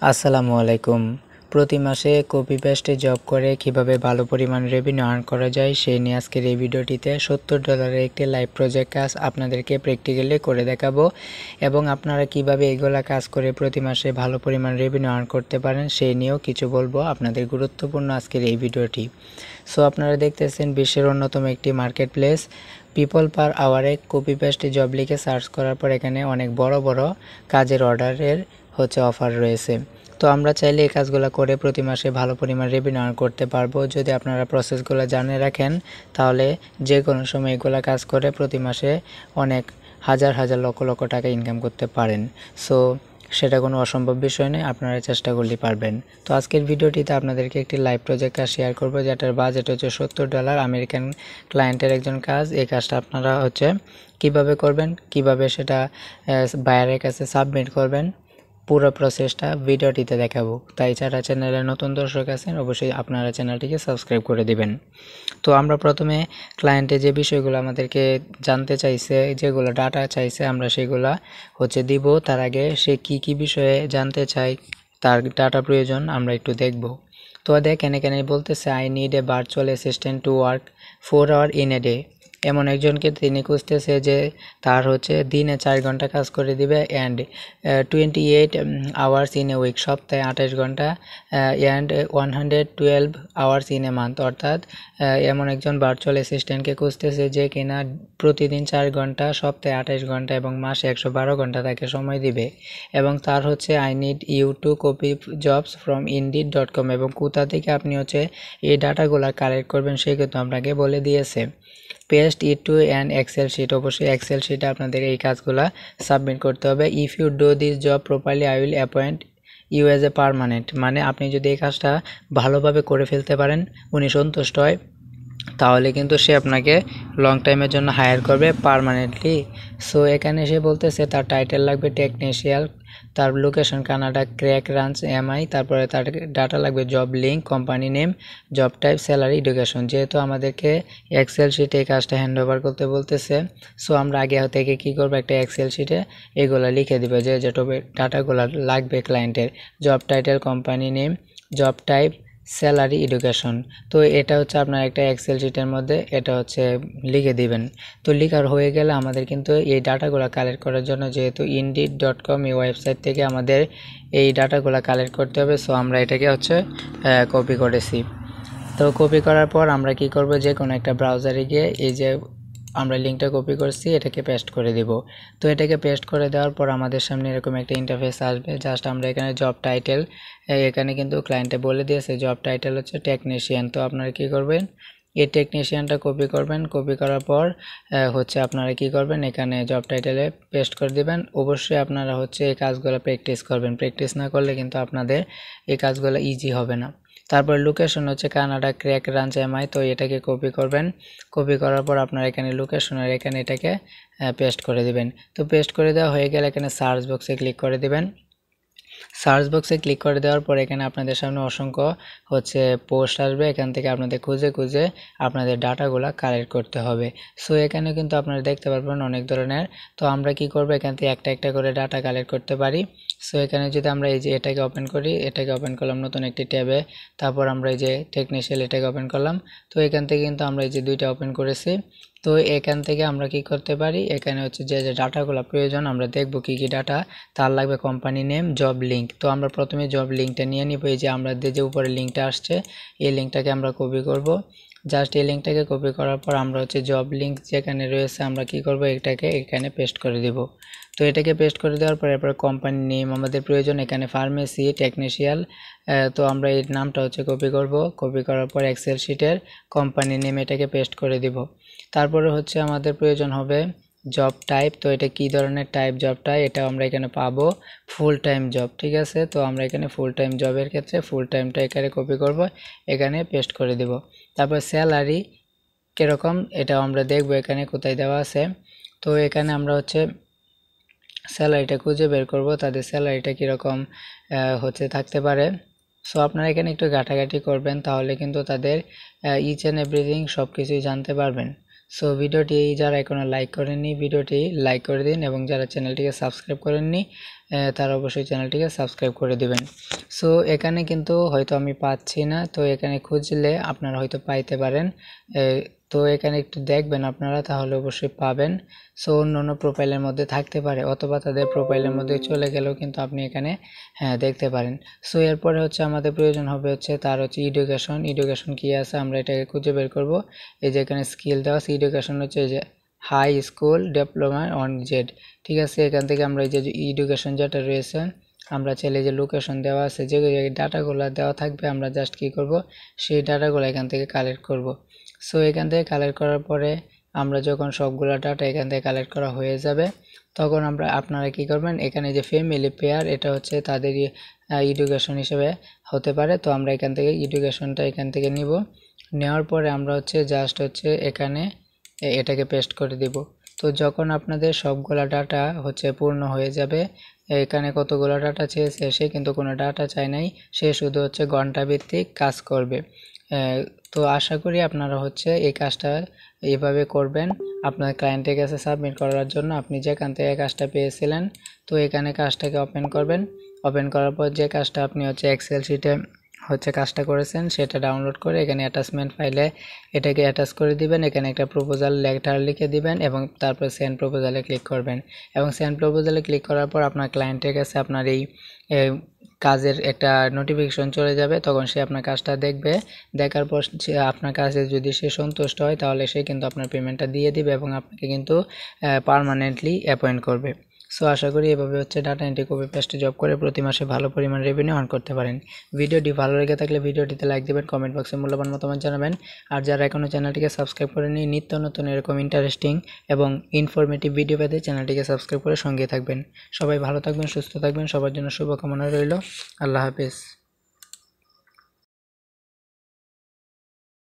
আসসালামু আলাইকুম। প্রতি মাসে কপি পেস্টে জব করে কিভাবে ভালো পরিমাণ রেভিনিউ আর্ন করা যায় সেই নিয়ে আজকের এই ভিডিওটিতে $70 একটি লাইভ প্রজেক্ট কাজ আপনাদেরকে প্র্যাকটিক্যালি করে দেখাবো এবং আপনারা কিভাবে এগুলা কাজ করে প্রতি মাসে ভালো পরিমাণ রেভিনিউ আর্ন করতে পারেন সেই নিয়েও কিছু বলবো আপনাদের গুরুত্বপূর্ণ আজকের এই ভিডিওটি। সো আপনারা দেখতেছেন বিশ্বের অন্যতম একটি মার্কেট প্লেস পিপল পার আওয়ারে কপি পেস্টে জব লিখে সার্চ করার পর এখানে অনেক বড় বড় কাজের অর্ডারের অফার রয়েছে। তো আমরা চাইলে এই কাজগুলো করে প্রতি মাসে ভালো পরিমাণ রেভিনিউ আর্ন করতে পারবো। যদি আপনারা প্রসেসগুলো জানে রাখেন তাহলে যে কোনো সময় এগুলো কাজ করে প্রতি মাসে অনেক হাজার হাজার লক্ষ লক্ষ টাকা ইনকাম করতে পারেন। সো সেটা কোনো অসম্ভব বিষয় নয়, আপনারা চেষ্টা করলেই পারবেন। তো আজকের ভিডিওটিতে আপনাদেরকে একটি লাইভ প্রজেক্ট কাজ শেয়ার করবো যেটার বাজেট হচ্ছে $70, আমেরিকান ক্লায়েন্টের একজন কাজ। এই কাজটা আপনারা কিভাবে করবেন, কিভাবে সেটা বায়ারের কাছে সাবমিট করবেন, পুরো প্রসেসটা ভিডিওটিতে দেখাবো। তাই যারা চ্যানেলে নতুন দর্শক আছেন অবশ্যই আপনারা চ্যানেলটিকে সাবস্ক্রাইব করে দিবেন। তো আমরা প্রথমে ক্লায়েন্টে যে বিষয়গুলো আমাদেরকে জানতে চাইছে, যেগুলো ডাটা চাইছে আমরা সেগুলো দিব। তার আগে সে কি বিষয়ে জানতে চাই, তার ডাটা প্রয়োজন আমরা একটু দেখব। তো দেখেন এখানে বলতেছে I need a virtual assistant to work 4 hours in a day. এমন একজনকে তিনি খুঁজতেছে যে তার দিনে 4 ঘন্টা কাজ করে দিবে and 28 hours in a week, সপ্তাহে 28 ঘন্টা and 112 hours in a month. অর্থাৎ এমন একজন ভার্চুয়াল অ্যাসিস্ট্যান্টকে খুঁজতেছে যে কিনা প্রতিদিন 4 ঘন্টা, সপ্তাহে 28 ঘন্টা এবং মাসে 112 ঘন্টা তাকে সময় দিবে। এবং তার I need you to copy jobs from indeed.com, এবং কোথা থেকে আপনি এই ডাটাগুলো কালেক্ট করবেন সে কিন্তু আপনাকে বলে দিয়েছে। Paste it to an excel sheet, অবশ্যই এক্সেল শিটে আপনাদের এই কাজগুলো সাবমিট করতে হবে। If you do this job properly I will appoint you as a permanent, মানে আপনি যদি এই কাজটা ভালোভাবে করে ফেলতে পারেন, উনি সন্তুষ্ট হয়, তাহলে কিন্তু সে আপনাকে লং টাইমের জন্য হায়ার করবে পার্মানেন্টলি। সো এখানে সে বলতেছে তার টাইটেল লাগবে টেকনিশিয়াল, তার location Canada, crack ranch MI, তারপরে তার ডাটা লাগবে job link, company name, job type, salary, education. যেহেতু আমাদেরকে এক্সেল শিটে এই কাজটা হ্যান্ড ওভার করতে বলতেছে, সো আমরা আগে থেকে কী করবো, একটা এক্সেল শিটে এগুলো লিখে দিবে যে ডাটাগুলো লাগবে ক্লায়েন্টের, job title, company name, job type, salary, education. তো এটা আপনার একটা এক্সেল শিটের মধ্যে এটা লিখে দিবেন। তো লিখার হয়ে গেলে আমাদের কিন্তু এই ডাটাগুলো কালেক্ট করার জন্য যেহেতু indeed.com এই ওয়েবসাইট থেকে আমাদের এই ডাটাগুলো কালেক্ট করতে হবে। সো আমরা এটাকে কপি করেছি। তো কপি করার পর আমরা কি করব, যে কোনো একটা ব্রাউজারে গিয়ে এই যে আমরা লিঙ্কটা কপি করছি এটাকে পেস্ট করে দিব। তো এটাকে পেস্ট করে দেওয়ার পর আমাদের সামনে এরকম একটা ইন্টারফেস আসবে। জাস্ট আমরা এখানে জব টাইটেল, এখানে কিন্তু ক্লায়েন্টে বলে দিয়েছে জব টাইটেল টেকনিশিয়ান। তো আপনারা কি করবেন, এই টেকনিশিয়ানটা কপি করবেন। কপি করার পর আপনারা কি করবেন, এখানে জব টাইটেলে পেস্ট করে দিবেন। অবশ্যই আপনারা এই কাজগুলো প্র্যাকটিস করবেন, প্র্যাকটিস না করলে কিন্তু আপনাদের এই কাজগুলো ইজি হবে না। তারপর location Canada, crack ranch MI. তো এটাকে কপি করবেন। কপি করার পর আপনারা এখানে লোকেশনের এখানে এটাকে পেস্ট করে দিবেন। তো পেস্ট করে দেওয়া হয়ে গেলে এখানে সার্চ বক্সে ক্লিক করে দিবেন। সার্চ বক্সে ক্লিক করে দেওয়ার পর এখানে আপনাদের সামনে অসংখ্য পোস্ট আসবে, এখান থেকে আপনাদের খুঁজে খুঁজে আপনাদের ডাটাগুলো কালেক্ট করতে হবে। সো এখানে কিন্তু আপনারা দেখতে পারবেন অনেক ধরনের। তো আমরা কি করব, এখান থেকে একটা একটা করে ডাটা কালেক্ট করতে পারি। সো এখানে যদি আমরা এই যে এটাকে ওপেন করি, এটাকে ওপেন করলাম নতুন একটি ট্যাবে, তারপর আমরা এই যে টেকনিশিয়াল এটাকে ওপেন করলাম। তো এখান থেকে কিন্তু আমরা এই যে দুইটা ওপেন করেছি। তো এখান থেকে আমরা কি করতে পারি, এখানে যে ডাটাগুলো প্রয়োজন আমরা দেখব কি কি ডাটা। তার লাগবে কোম্পানি নেম, জব লিঙ্ক। তো আমরা প্রথমে জব লিঙ্কটা নিয়ে নিব। এই যে আমাদের যে উপরে লিঙ্কটা আসছে এই লিঙ্কটাকে আমরা কপি করব। জাস্ট এই লিঙ্কটাকে কপি করার পর আমরা জব লিঙ্ক যেখানে রয়েছে আমরা কি করব, এটাকে এখানে পেস্ট করে দিব। তো এটাকে পেস্ট করে দেওয়ার পর এরপর কোম্পানি নেম আমাদের প্রয়োজন, এখানে ফার্মেসি টেকনিশিয়াল। তো আমরা এই নামটা কপি করব। কপি করার পর এক্সেল শিটের কোম্পানি নেম এটাকে পেস্ট করে দিব। তারপরে আমাদের প্রয়োজন হবে জব টাইপ। তো এটা কি ধরনের টাইপ জব টাইপ, এটা আমরা এখানে পাবো ফুল টাইম জব, ঠিক আছে। তো আমরা এখানে ফুল টাইম জবের ক্ষেত্রে ফুল টাইমটা এখানে কপি করব, এখানে পেস্ট করে দিব। তারপর স্যালারি কীরকম এটাও আমরা দেখব এখানে কোথায় দেওয়া আছে। তো এখানে আমরা স্যালারিটা খুঁজে বের করব, তাদের স্যালারিটা কীরকম থাকতে পারে। সো আপনারা এখানে একটু ঘাটাঘাটি করবেন, তাহলে কিন্তু তাদের ইচ অ্যান্ড এভরিথিং সব কিছুই জানতে পারবেন। সো ভিডিওটি যারা এখনও লাইক করেননি ভিডিওটি লাইক করে দিন, এবং যারা চ্যানেলটিকে সাবস্ক্রাইব করেননি তারা অবশ্যই চ্যানেলটিকে সাবস্ক্রাইব করে দিবেন। সো এখানে কিন্তু হয়তো আমি পাচ্ছি না, তো এখানে খুঁজলে আপনারা হয়তো পাইতে পারেন। তো এখানে একটু দেখবেন আপনারা, তাহলে অবশ্যই পাবেন। সো অন্য প্রোফাইলের মধ্যে থাকতে পারে, অথবা তাদের প্রোফাইলের মধ্যে চলে গেলেও কিন্তু আপনি এখানে দেখতে পারেন। সো এরপরে হচ্ছে আমাদের প্রয়োজন হবে হচ্ছে তার হচ্ছে এডুকেশন কি আছে আমরা এটাকে খুঁজে বের করব। এই যে এখানে স্কিল দেওয়া আছে, এডুকেশন হচ্ছে যে high school diploma on Z, ঠিক আছে। এখান থেকে আমরা এই যে এডুকেশন যেটা রয়েছে আমরা চাইলে যে লোকেশন দেওয়া আছে, যে ডাটাগুলো দেওয়া থাকবে আমরা জাস্ট কি করব, সেই ডাটাগুলো এখান থেকে কালেক্ট করব। সো এখান থেকে কালেক্ট করার পরে আমরা যখন সবগুলো ডাটা এখান থেকে কালেক্ট করা হয়ে যাবে, তখন আপনারা কি করবেন, এখানে যে ফ্যামিলি পেয়ার এটা হচ্ছে তাদের এডুকেশন হিসেবে হতে পারে। তো আমরা এখান থেকে এডুকেশনটা এখান থেকে নিব, নেওয়ার পরে আমরা হচ্ছে জাস্ট হচ্ছে এখানে এটাকে পেস্ট করে দিব। তো যখন আপনাদের সবগুলা ডাটা হচ্ছে পূর্ণ হয়ে যাবে, এখানে কতগুলো ডাটা চেয়েছে সে কিন্তু কোনো ডাটা চায় নাই, সে শুধু হচ্ছে ঘন্টা ভিত্তিক কাজ করবে। তো আশা করি আপনারা হচ্ছে এই কাজটা এইভাবে করবেন আপনার ক্লায়েন্টের কাছে সাবমিট করার জন্য। আপনি যেখান থেকে কাজটা পেয়েছিলেন, তো এখানে কাজটাকে ওপেন করবেন। ওপেন করার পর যে কাজটা আপনি হচ্ছে এক্সেল শিটে হচ্ছে কাজটা করেছেন সেটা ডাউনলোড করে এখানে অ্যাটাচমেন্ট ফাইলে এটাকে অ্যাটাচ করে দিবেন। এখানে একটা প্রপোজাল লেটার লিখে দিবেন এবং তারপর সেন্ড প্রপোজালে ক্লিক করবেন। এবং সেন্ড প্রপোজালে ক্লিক করার পর আপনার ক্লায়েন্টের কাছে আপনার এই কাজের একটা নোটিফিকেশন চলে যাবে। তখন সে আপনার কাজটা দেখবে, দেখার পর আপনার কাজে যদি সে সন্তুষ্ট হয় তাহলে সে কিন্তু আপনার পেমেন্টটা দিয়ে দিবে এবং আপনাকে কিন্তু পার্মানেন্টলি অ্যাপয়েন্ট করবে। সো আশা করি এভাবে হচ্ছে ডাটা এন্ট্রি কপি পেস্টে জব করে প্রতি মাসে ভালো পরিমাণ রেভিনিউ আর্ন করতে পারেন। ভিডিওটি ভালো লেগে থাকলে ভিডিওটিতে লাইক দেবেন, কমেন্ট বক্সে মূল্যবান মতামত জানাবেন। আর যারা এখনও চ্যানেলটিকে সাবস্ক্রাইব করেনি, নিত্য নতুন এরকম ইন্টারেস্টিং এবং ইনফরমেটিভ ভিডিও পেতে চ্যানেলটিকে সাবস্ক্রাইব করে সঙ্গে থাকবেন। সবাই ভালো থাকবেন, সুস্থ থাকবেন, সবার জন্য শুভকামনা রইল। আল্লাহ হাফেজ।